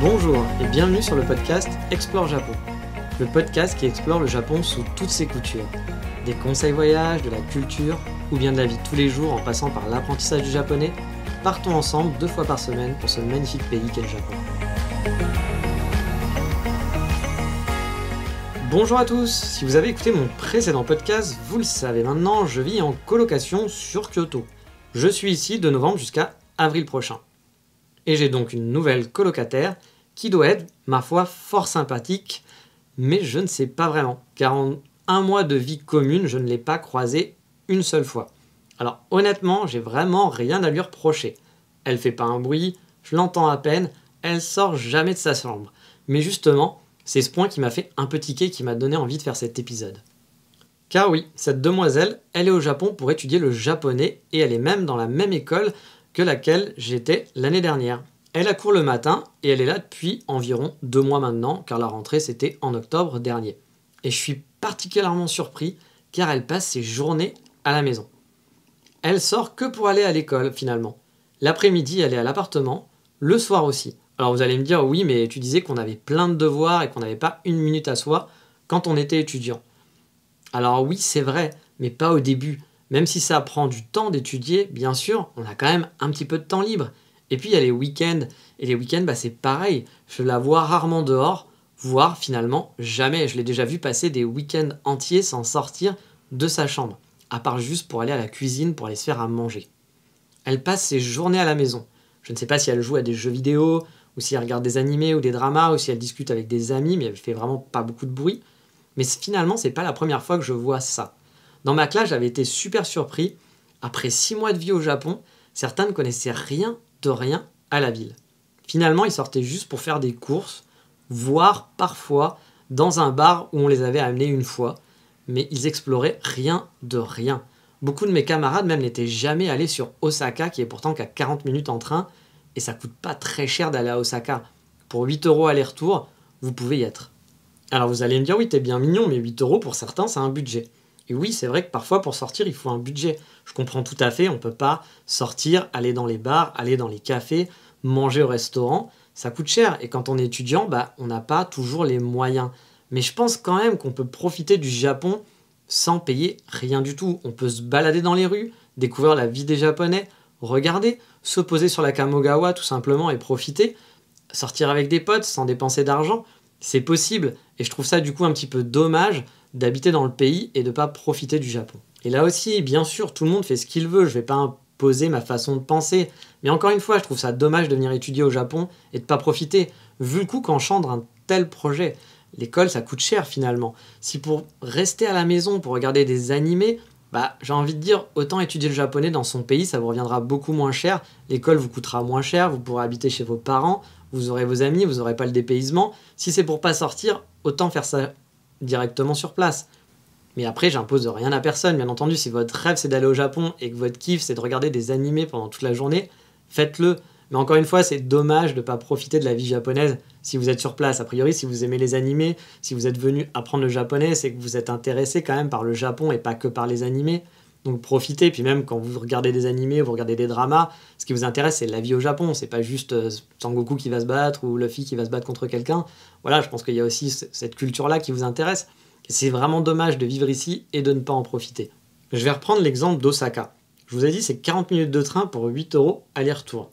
Bonjour et bienvenue sur le podcast Explore Japon, le podcast qui explore le Japon sous toutes ses coutures. Des conseils voyages, de la culture ou bien de la vie de tous les jours en passant par l'apprentissage du japonais, partons ensemble 2 fois par semaine pour ce magnifique pays qu'est le Japon. Bonjour à tous, si vous avez écouté mon précédent podcast, vous le savez maintenant, je vis en colocation sur Kyoto. Je suis ici de novembre jusqu'à avril prochain. Et j'ai donc une nouvelle colocataire qui doit être, ma foi, fort sympathique, mais je ne sais pas vraiment, car en 1 mois de vie commune, je ne l'ai pas croisée une seule fois. Alors honnêtement, j'ai vraiment rien à lui reprocher. Elle fait pas un bruit, je l'entends à peine, elle sort jamais de sa chambre. Mais justement, c'est ce point qui m'a fait un peu tiquer, qui m'a donné envie de faire cet épisode. Car oui, cette demoiselle, elle est au Japon pour étudier le japonais, et elle est même dans la même école que laquelle j'étais l'année dernière. Elle a cours le matin et elle est là depuis environ 2 mois maintenant, car la rentrée c'était en octobre dernier. Et je suis particulièrement surpris car elle passe ses journées à la maison. Elle sort que pour aller à l'école finalement. L'après-midi elle est à l'appartement, le soir aussi. Alors vous allez me dire oui mais tu disais qu'on avait plein de devoirs et qu'on n'avait pas 1 minute à soi quand on était étudiant. Alors oui c'est vrai, mais pas au début. Même si ça prend du temps d'étudier, bien sûr, on a quand même un petit peu de temps libre. Et puis il y a les week-ends. Et les week-ends, c'est pareil. Je la vois rarement dehors, voire finalement jamais. Je l'ai déjà vu passer des week-ends entiers sans sortir de sa chambre. À part juste pour aller à la cuisine, pour aller se faire à manger. Elle passe ses journées à la maison. Je ne sais pas si elle joue à des jeux vidéo, ou si elle regarde des animés ou des dramas, ou si elle discute avec des amis, mais elle fait vraiment pas beaucoup de bruit. Mais finalement, c'est pas la première fois que je vois ça. Dans ma classe, j'avais été super surpris. Après 6 mois de vie au Japon, certains ne connaissaient rien de rien à la ville. Finalement, ils sortaient juste pour faire des courses, voire parfois dans un bar où on les avait amenés une fois, mais ils exploraient rien de rien. Beaucoup de mes camarades même n'étaient jamais allés sur Osaka, qui est pourtant qu'à 40 minutes en train, et ça coûte pas très cher d'aller à Osaka. Pour 8 € aller-retour, vous pouvez y être. Alors vous allez me dire, oui, t'es bien mignon, mais 8 € pour certains, c'est un budget. Et oui, c'est vrai que parfois, pour sortir, il faut un budget. Je comprends tout à fait, on ne peut pas sortir, aller dans les bars, aller dans les cafés, manger au restaurant. Ça coûte cher. Et quand on est étudiant, on n'a pas toujours les moyens. Mais je pense quand même qu'on peut profiter du Japon sans payer rien du tout. On peut se balader dans les rues, découvrir la vie des Japonais, regarder, se poser sur la Kamogawa tout simplement et profiter. Sortir avec des potes sans dépenser d'argent, c'est possible. Et je trouve ça du coup un petit peu dommage d'habiter dans le pays et de ne pas profiter du Japon. Et là aussi, bien sûr, tout le monde fait ce qu'il veut, je ne vais pas imposer ma façon de penser, mais encore une fois, je trouve ça dommage de venir étudier au Japon et de ne pas profiter, vu le coût qu'engendre un tel projet. L'école, ça coûte cher finalement. Si pour rester à la maison, pour regarder des animés, j'ai envie de dire, autant étudier le japonais dans son pays, ça vous reviendra beaucoup moins cher, l'école vous coûtera moins cher, vous pourrez habiter chez vos parents, vous aurez vos amis, vous n'aurez pas le dépaysement. Si c'est pour pas sortir, autant faire ça directement sur place. Mais après, j'impose rien à personne, bien entendu. Si votre rêve c'est d'aller au Japon et que votre kiff c'est de regarder des animés pendant toute la journée, faites-le. Mais encore une fois, c'est dommage de ne pas profiter de la vie japonaise si vous êtes sur place. A priori, si vous aimez les animés, si vous êtes venu apprendre le japonais, c'est que vous êtes intéressé quand même par le Japon et pas que par les animés. Donc profitez, puis même quand vous regardez des animés, vous regardez des dramas, ce qui vous intéresse c'est la vie au Japon, c'est pas juste Sangoku qui va se battre ou Luffy qui va se battre contre quelqu'un. Voilà, je pense qu'il y a aussi cette culture-là qui vous intéresse. Et c'est vraiment dommage de vivre ici et de ne pas en profiter. Je vais reprendre l'exemple d'Osaka. Je vous ai dit c'est 40 minutes de train pour 8 € aller-retour.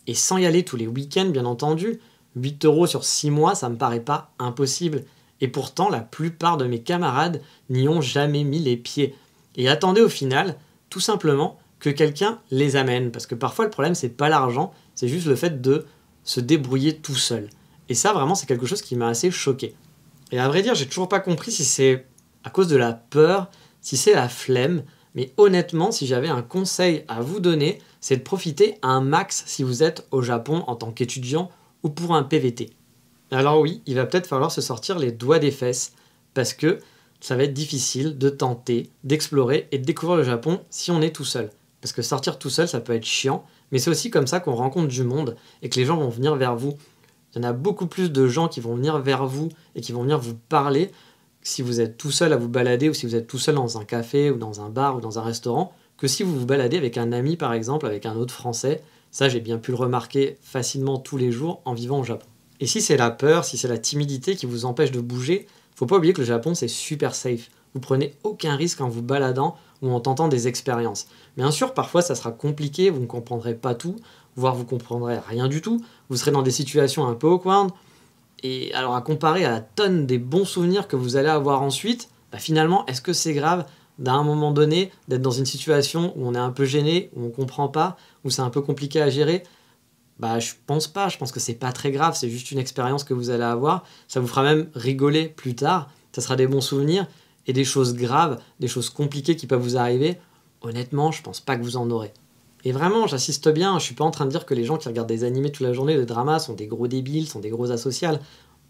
Et sans y aller tous les week-ends bien entendu, 8 € sur 6 mois ça me paraît pas impossible. Et pourtant la plupart de mes camarades n'y ont jamais mis les pieds. Et attendez au final, tout simplement, que quelqu'un les amène. Parce que parfois, le problème, c'est pas l'argent, c'est juste le fait de se débrouiller tout seul. Et ça, vraiment, c'est quelque chose qui m'a assez choqué. Et à vrai dire, j'ai toujours pas compris si c'est à cause de la peur, si c'est la flemme. Mais honnêtement, si j'avais un conseil à vous donner, c'est de profiter un max si vous êtes au Japon en tant qu'étudiant ou pour un PVT. Alors oui, il va peut-être falloir se sortir les doigts des fesses, parce que ça va être difficile de tenter, d'explorer et de découvrir le Japon si on est tout seul. Parce que sortir tout seul, ça peut être chiant, mais c'est aussi comme ça qu'on rencontre du monde et que les gens vont venir vers vous. Il y en a beaucoup plus de gens qui vont venir vers vous et qui vont venir vous parler si vous êtes tout seul à vous balader ou si vous êtes tout seul dans un café ou dans un bar ou dans un restaurant que si vous vous baladez avec un ami par exemple, avec un autre Français. Ça, j'ai bien pu le remarquer facilement tous les jours en vivant au Japon. Et si c'est la peur, si c'est la timidité qui vous empêche de bouger, faut pas oublier que le Japon c'est super safe. Vous prenez aucun risque en vous baladant ou en tentant des expériences. Bien sûr, parfois ça sera compliqué, vous ne comprendrez pas tout, voire vous comprendrez rien du tout, vous serez dans des situations un peu awkward, et alors à comparer à la tonne des bons souvenirs que vous allez avoir ensuite, finalement, est-ce que c'est grave d'un moment donné d'être dans une situation où on est un peu gêné, où on comprend pas, où c'est un peu compliqué à gérer? Je pense pas, je pense que c'est pas très grave, c'est juste une expérience que vous allez avoir, ça vous fera même rigoler plus tard, ça sera des bons souvenirs, et des choses graves, des choses compliquées qui peuvent vous arriver, honnêtement, je pense pas que vous en aurez. Et vraiment, j'insiste bien, je suis pas en train de dire que les gens qui regardent des animés toute la journée, de drama, sont des gros débiles, sont des gros asociales.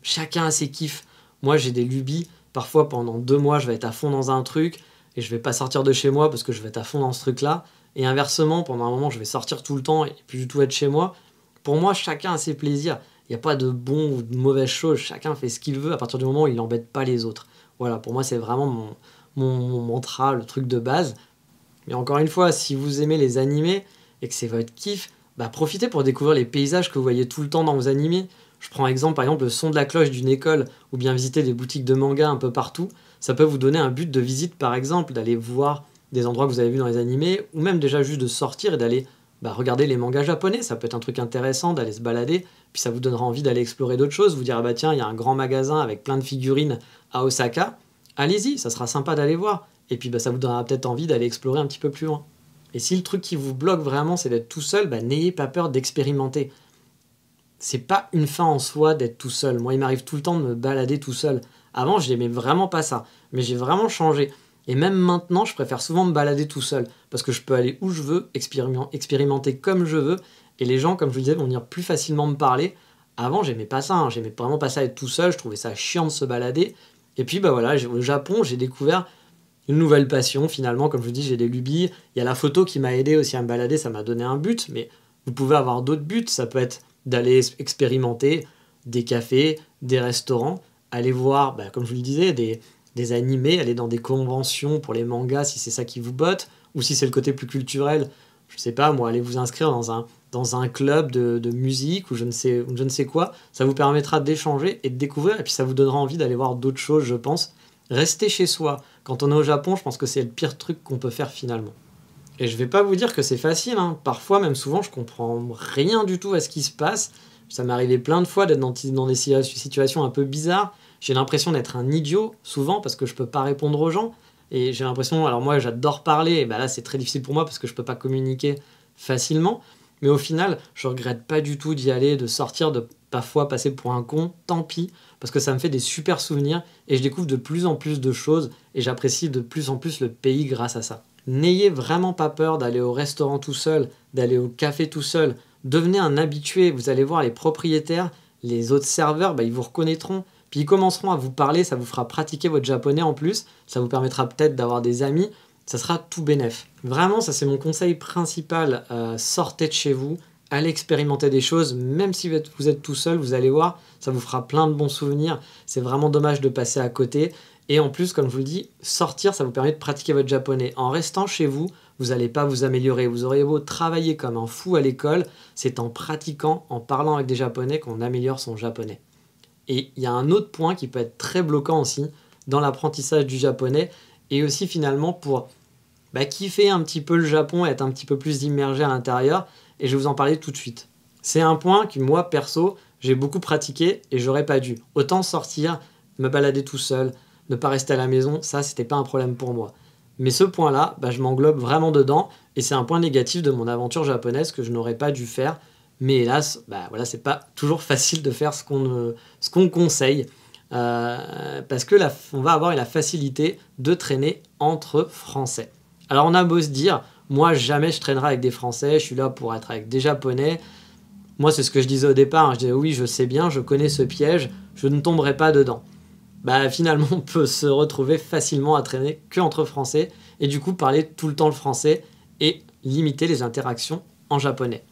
Chacun a ses kiffs. Moi, j'ai des lubies. Parfois, pendant 2 mois, je vais être à fond dans un truc et je vais pas sortir de chez moi parce que je vais être à fond dans ce truc-là. Et inversement, pendant un moment, je vais sortir tout le temps et plus du tout être chez moi. Pour moi, chacun a ses plaisirs. Il n'y a pas de bon ou de mauvaise chose. Chacun fait ce qu'il veut à partir du moment où il n'embête pas les autres. Voilà, pour moi, c'est vraiment mon mantra, le truc de base. Mais encore une fois, si vous aimez les animés et que c'est votre kiff, profitez pour découvrir les paysages que vous voyez tout le temps dans vos animés. Je prends par exemple le son de la cloche d'une école ou bien visiter des boutiques de manga un peu partout. Ça peut vous donner un but de visite par exemple, d'aller voir des endroits que vous avez vus dans les animés ou même déjà juste de sortir et d'aller regarder les mangas japonais. Ça peut être un truc intéressant d'aller se balader, puis ça vous donnera envie d'aller explorer d'autres choses. Vous dire tiens, il y a un grand magasin avec plein de figurines à Osaka. Allez-y, ça sera sympa d'aller voir. Et puis ça vous donnera peut-être envie d'aller explorer un petit peu plus loin. Et si le truc qui vous bloque vraiment, c'est d'être tout seul, n'ayez pas peur d'expérimenter. C'est pas une fin en soi d'être tout seul. Moi, il m'arrive tout le temps de me balader tout seul. Avant, je n'aimais vraiment pas ça. Mais j'ai vraiment changé. Et même maintenant, je préfère souvent me balader tout seul. Parce que je peux aller où je veux, expérimenter comme je veux. Et les gens, comme je vous le disais, vont venir plus facilement me parler. Avant, j'aimais pas ça. J'aimais vraiment pas ça être tout seul. Je trouvais ça chiant de se balader. Et puis, voilà, au Japon, j'ai découvert une nouvelle passion finalement, comme je vous dis, j'ai des lubies. Il y a la photo qui m'a aidé aussi à me balader, ça m'a donné un but, mais vous pouvez avoir d'autres buts, ça peut être d'aller expérimenter des cafés, des restaurants, aller voir, comme je vous le disais, des animés, aller dans des conventions pour les mangas si c'est ça qui vous botte, ou si c'est le côté plus culturel, je sais pas moi, aller vous inscrire dans un club de musique ou je ne sais quoi, ça vous permettra d'échanger et de découvrir, et puis ça vous donnera envie d'aller voir d'autres choses, je pense. Rester chez soi. Quand on est au Japon, je pense que c'est le pire truc qu'on peut faire finalement. Et je vais pas vous dire que c'est facile, hein. Parfois, même souvent, je comprends rien du tout à ce qui se passe. Ça m'est arrivé plein de fois d'être dans des situations un peu bizarres. J'ai l'impression d'être un idiot, souvent, parce que je peux pas répondre aux gens. Et j'ai l'impression, alors moi j'adore parler, et là c'est très difficile pour moi parce que je peux pas communiquer facilement. Mais au final, je regrette pas du tout d'y aller, de sortir, de parfois passer pour un con, tant pis, parce que ça me fait des super souvenirs et je découvre de plus en plus de choses et j'apprécie de plus en plus le pays grâce à ça. N'ayez vraiment pas peur d'aller au restaurant tout seul, d'aller au café tout seul. Devenez un habitué, vous allez voir les propriétaires, les autres serveurs, ils vous reconnaîtront. Puis ils commenceront à vous parler, ça vous fera pratiquer votre japonais en plus, ça vous permettra peut-être d'avoir des amis, ça sera tout bénef. Vraiment, ça c'est mon conseil principal, sortez de chez vous, allez expérimenter des choses, même si vous êtes tout seul, vous allez voir, ça vous fera plein de bons souvenirs, c'est vraiment dommage de passer à côté. Et en plus, comme je vous le dis, sortir, ça vous permet de pratiquer votre japonais. En restant chez vous, vous n'allez pas vous améliorer. Vous aurez beau travailler comme un fou à l'école, c'est en pratiquant, en parlant avec des japonais qu'on améliore son japonais. Et il y a un autre point qui peut être très bloquant aussi dans l'apprentissage du japonais et aussi finalement pour kiffer un petit peu le Japon, être un petit peu plus immergé à l'intérieur. Et je vais vous en parler tout de suite. C'est un point que moi, perso, j'ai beaucoup pratiqué et j'aurais pas dû. Autant sortir, me balader tout seul, ne pas rester à la maison, ça, c'était pas un problème pour moi. Mais ce point-là, je m'englobe vraiment dedans et c'est un point négatif de mon aventure japonaise que je n'aurais pas dû faire. Mais hélas, voilà, c'est pas toujours facile de faire ce qu'on conseille parce que on va avoir la facilité de traîner entre Français. Alors on a beau se dire, moi jamais je traînerai avec des Français, je suis là pour être avec des Japonais. Moi c'est ce que je disais au départ, je disais oui je sais bien, je connais ce piège, je ne tomberai pas dedans. Finalement on peut se retrouver facilement à traîner qu'entre Français et du coup parler tout le temps le français et limiter les interactions en japonais.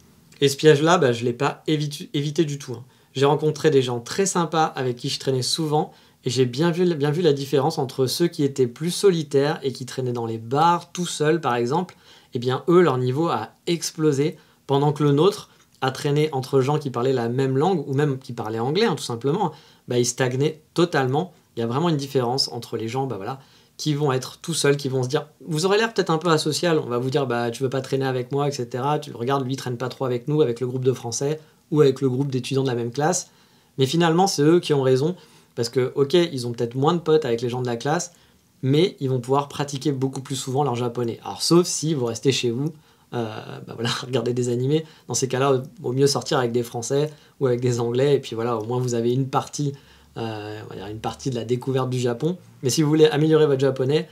Et ce piège-là, je ne l'ai pas évité du tout. J'ai rencontré des gens très sympas avec qui je traînais souvent et j'ai bien vu la différence entre ceux qui étaient plus solitaires et qui traînaient dans les bars tout seuls par exemple. Eh bien eux, leur niveau a explosé pendant que le nôtre, à traîner entre gens qui parlaient la même langue, ou même qui parlaient anglais, hein, tout simplement, ils stagnaient totalement. Il y a vraiment une différence entre les gens qui vont être tout seuls, qui vont se dire, vous aurez l'air peut-être un peu asocial, on va vous dire, tu veux pas traîner avec moi, etc. Tu le regardes, lui, il traîne pas trop avec nous, avec le groupe de français, ou avec le groupe d'étudiants de la même classe. Mais finalement, c'est eux qui ont raison, parce que, ok, ils ont peut-être moins de potes avec les gens de la classe, mais ils vont pouvoir pratiquer beaucoup plus souvent leur japonais. Alors, sauf si vous restez chez vous, regardez des animés. Dans ces cas-là, il vaut mieux sortir avec des Français ou avec des Anglais, et puis voilà, au moins vous avez une partie de la découverte du Japon. Mais si vous voulez améliorer votre japonais,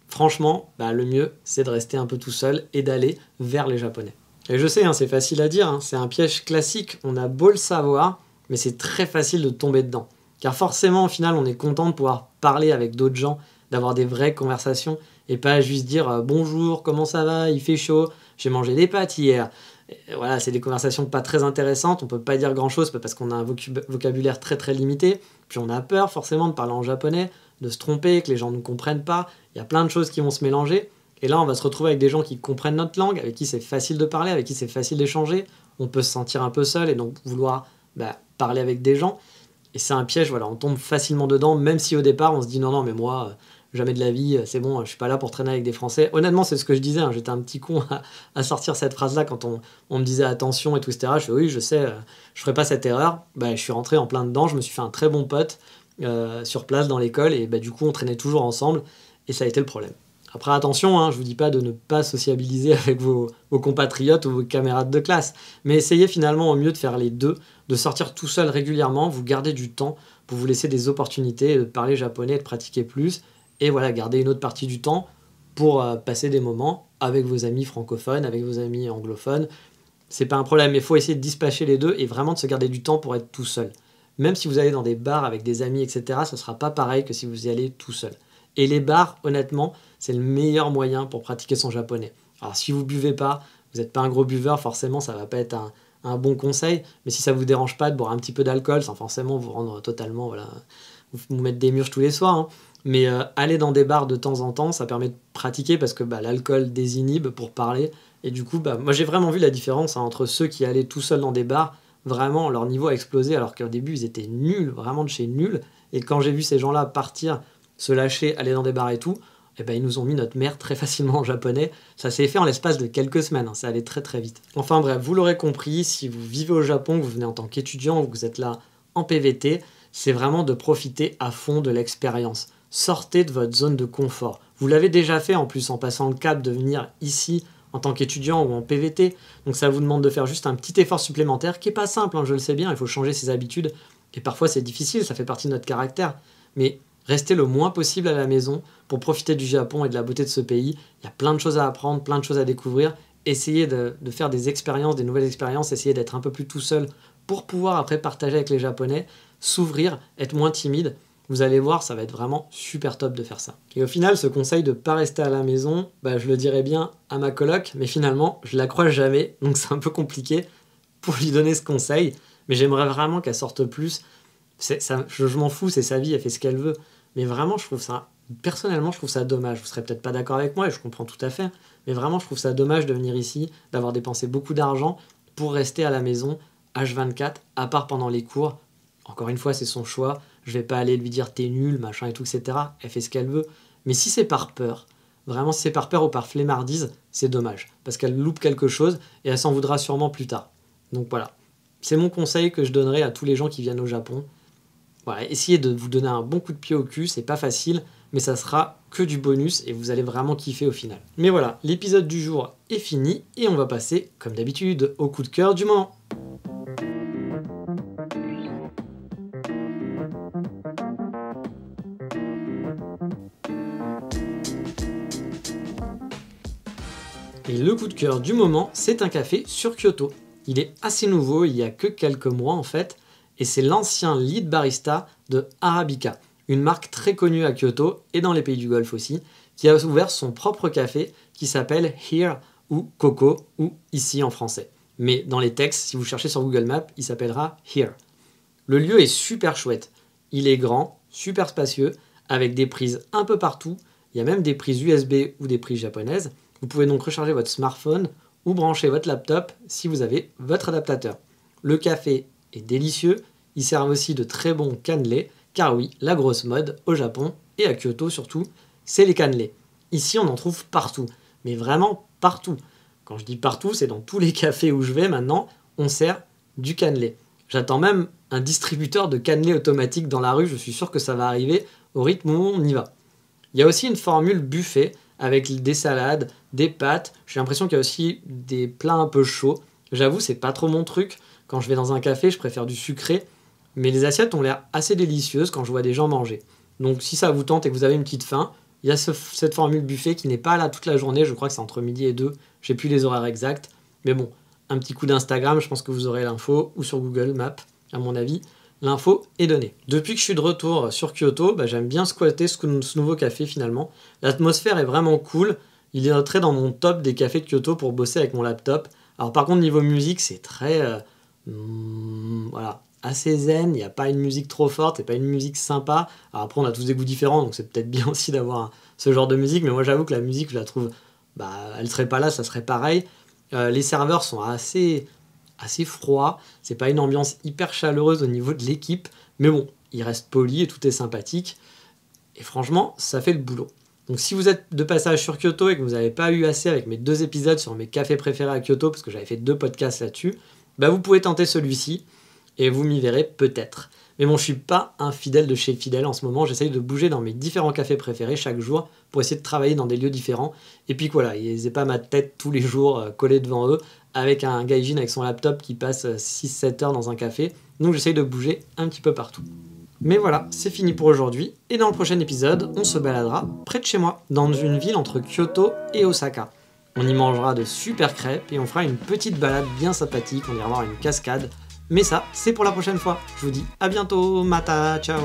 franchement, le mieux, c'est de rester un peu tout seul et d'aller vers les Japonais. Et je sais, c'est facile à dire, c'est un piège classique, on a beau le savoir, mais c'est très facile de tomber dedans. Car forcément, au final, on est content de pouvoir parler avec d'autres gens, d'avoir des vraies conversations, et pas juste dire bonjour, comment ça va, il fait chaud, j'ai mangé des pâtes hier. Et voilà, c'est des conversations pas très intéressantes, on peut pas dire grand chose parce qu'on a un vocabulaire très très limité, puis on a peur forcément de parler en japonais, de se tromper, que les gens ne comprennent pas, il y a plein de choses qui vont se mélanger, et là on va se retrouver avec des gens qui comprennent notre langue, avec qui c'est facile de parler, avec qui c'est facile d'échanger, on peut se sentir un peu seul et donc vouloir parler avec des gens, et c'est un piège, on tombe facilement dedans, même si au départ on se dit non mais moi jamais de la vie, c'est bon, je suis pas là pour traîner avec des Français. Honnêtement, c'est ce que je disais, j'étais un petit con à sortir cette phrase-là quand on me disait attention et tout, etc. Je fais oui, je sais, je ferai pas cette erreur. Je suis rentré en plein dedans, je me suis fait un très bon pote sur place dans l'école, et du coup, on traînait toujours ensemble, et ça a été le problème. Après, attention, je vous dis pas de ne pas sociabiliser avec vos compatriotes ou vos camarades de classe, mais essayez finalement au mieux de faire les deux, de sortir tout seul régulièrement, vous gardez du temps pour vous laisser des opportunités de parler japonais, de pratiquer plus, et garder une autre partie du temps pour passer des moments avec vos amis francophones, avec vos amis anglophones. C'est pas un problème, mais il faut essayer de dispatcher les deux et vraiment de se garder du temps pour être tout seul. Même si vous allez dans des bars avec des amis, etc., ce sera pas pareil que si vous y allez tout seul. Et les bars, honnêtement, c'est le meilleur moyen pour pratiquer son japonais. Alors si vous buvez pas, vous n'êtes pas un gros buveur, forcément ça va pas être un bon conseil, mais si ça vous dérange pas de boire un petit peu d'alcool, sans forcément vous rendre totalement, vous mettre des murges tous les soirs, mais aller dans des bars de temps en temps, ça permet de pratiquer parce que l'alcool désinhibe pour parler, et du coup, moi j'ai vraiment vu la différence entre ceux qui allaient tout seuls dans des bars, vraiment leur niveau a explosé alors qu'au début ils étaient nuls, vraiment de chez nuls, et quand j'ai vu ces gens-là partir, se lâcher, aller dans des bars et tout, ils nous ont mis notre mère très facilement en japonais. Ça s'est fait en l'espace de quelques semaines, ça allait très très vite. Enfin bref, vous l'aurez compris, si vous vivez au Japon, que vous venez en tant qu'étudiant, ou que vous êtes là en PVT, c'est vraiment de profiter à fond de l'expérience. Sortez de votre zone de confort. Vous l'avez déjà fait en plus en passant le cap de venir ici en tant qu'étudiant ou en PVT, donc ça vous demande de faire juste un petit effort supplémentaire qui n'est pas simple, je le sais bien, il faut changer ses habitudes, et parfois c'est difficile, ça fait partie de notre caractère, mais restez le moins possible à la maison pour profiter du Japon et de la beauté de ce pays. Il y a plein de choses à apprendre, plein de choses à découvrir. Essayez de faire des expériences, des nouvelles expériences, essayez d'être un peu plus tout seul pour pouvoir après partager avec les Japonais, s'ouvrir, être moins timide. Vous allez voir, ça va être vraiment super top de faire ça. Et au final, ce conseil de ne pas rester à la maison, je le dirais bien à ma coloc, mais finalement, je la croise jamais, donc c'est un peu compliqué pour lui donner ce conseil, mais j'aimerais vraiment qu'elle sorte plus. Je m'en fous, c'est sa vie, elle fait ce qu'elle veut. Mais vraiment, personnellement, je trouve ça dommage. Vous serez peut-être pas d'accord avec moi, et je comprends tout à fait, mais vraiment, je trouve ça dommage de venir ici, d'avoir dépensé beaucoup d'argent pour rester à la maison, H24, à part pendant les cours. Encore une fois, c'est son choix. Je vais pas aller lui dire t'es nul, machin et tout, etc. Elle fait ce qu'elle veut. Mais si c'est par peur, vraiment, si c'est par peur ou par flemmardise, c'est dommage. Parce qu'elle loupe quelque chose et elle s'en voudra sûrement plus tard. Donc voilà. C'est mon conseil que je donnerai à tous les gens qui viennent au Japon. Voilà, essayez de vous donner un bon coup de pied au cul, c'est pas facile, mais ça sera que du bonus et vous allez vraiment kiffer au final. Mais voilà, l'épisode du jour est fini et on va passer, comme d'habitude, au coup de cœur du moment. Et le coup de cœur du moment, c'est un café sur Kyoto. Il est assez nouveau, il y a que quelques mois en fait, et c'est l'ancien lead barista de Arabica, une marque très connue à Kyoto et dans les pays du Golfe aussi, qui a ouvert son propre café qui s'appelle Here ou Coco ou Ici en français. Mais dans les textes, si vous cherchez sur Google Maps, il s'appellera Here. Le lieu est super chouette, il est grand, super spacieux, avec des prises un peu partout, il y a même des prises USB ou des prises japonaises. Vous pouvez donc recharger votre smartphone ou brancher votre laptop si vous avez votre adaptateur. Le café est délicieux, ils servent aussi de très bons cannelés, car oui, la grosse mode au Japon et à Kyoto surtout, c'est les cannelés. Ici on en trouve partout, mais vraiment partout. Quand je dis partout, c'est dans tous les cafés où je vais maintenant, on sert du cannelé. J'attends même un distributeur de cannelés automatique dans la rue, je suis sûr que ça va arriver au rythme où on y va. Il y a aussi une formule buffet avec des salades, des pâtes, j'ai l'impression qu'il y a aussi des plats un peu chauds. J'avoue, c'est pas trop mon truc. Quand je vais dans un café, je préfère du sucré, mais les assiettes ont l'air assez délicieuses quand je vois des gens manger. Donc si ça vous tente et que vous avez une petite faim, il y a cette formule buffet qui n'est pas là toute la journée, je crois que c'est entre midi et 2, je sais plus les horaires exacts, mais bon, un petit coup d'Instagram, je pense que vous aurez l'info, ou sur Google Maps, à mon avis, l'info est donnée. Depuis que je suis de retour sur Kyoto, j'aime bien squatter ce nouveau café finalement. L'atmosphère est vraiment cool, il est entré dans mon top des cafés de Kyoto pour bosser avec mon laptop. Alors par contre, niveau musique, c'est très... voilà, assez zen, il n'y a pas une musique trop forte, c'est pas une musique sympa. Alors après, on a tous des goûts différents, donc c'est peut-être bien aussi d'avoir ce genre de musique, mais moi j'avoue que la musique, je la trouve... elle serait pas là, ça serait pareil. Les serveurs sont assez froids, c'est pas une ambiance hyper chaleureuse au niveau de l'équipe, mais bon, ils restent polis et tout est sympathique. Et franchement, ça fait le boulot. Donc si vous êtes de passage sur Kyoto et que vous n'avez pas eu assez avec mes 2 épisodes sur mes cafés préférés à Kyoto, parce que j'avais fait 2 podcasts là-dessus, vous pouvez tenter celui-ci, et vous m'y verrez peut-être. Mais bon, je suis pas un fidèle de chez fidèle en ce moment, j'essaye de bouger dans mes différents cafés préférés chaque jour pour essayer de travailler dans des lieux différents. Et puis voilà, ils n'aient pas ma tête tous les jours collée devant eux avec un gaijin avec son laptop qui passe 6-7 heures dans un café. Donc j'essaye de bouger un petit peu partout. Mais voilà, c'est fini pour aujourd'hui. Et dans le prochain épisode, on se baladera près de chez moi, dans une ville entre Kyoto et Osaka. On y mangera de super crêpes et on fera une petite balade bien sympathique, on ira voir une cascade. Mais ça, c'est pour la prochaine fois. Je vous dis à bientôt, mata, ciao.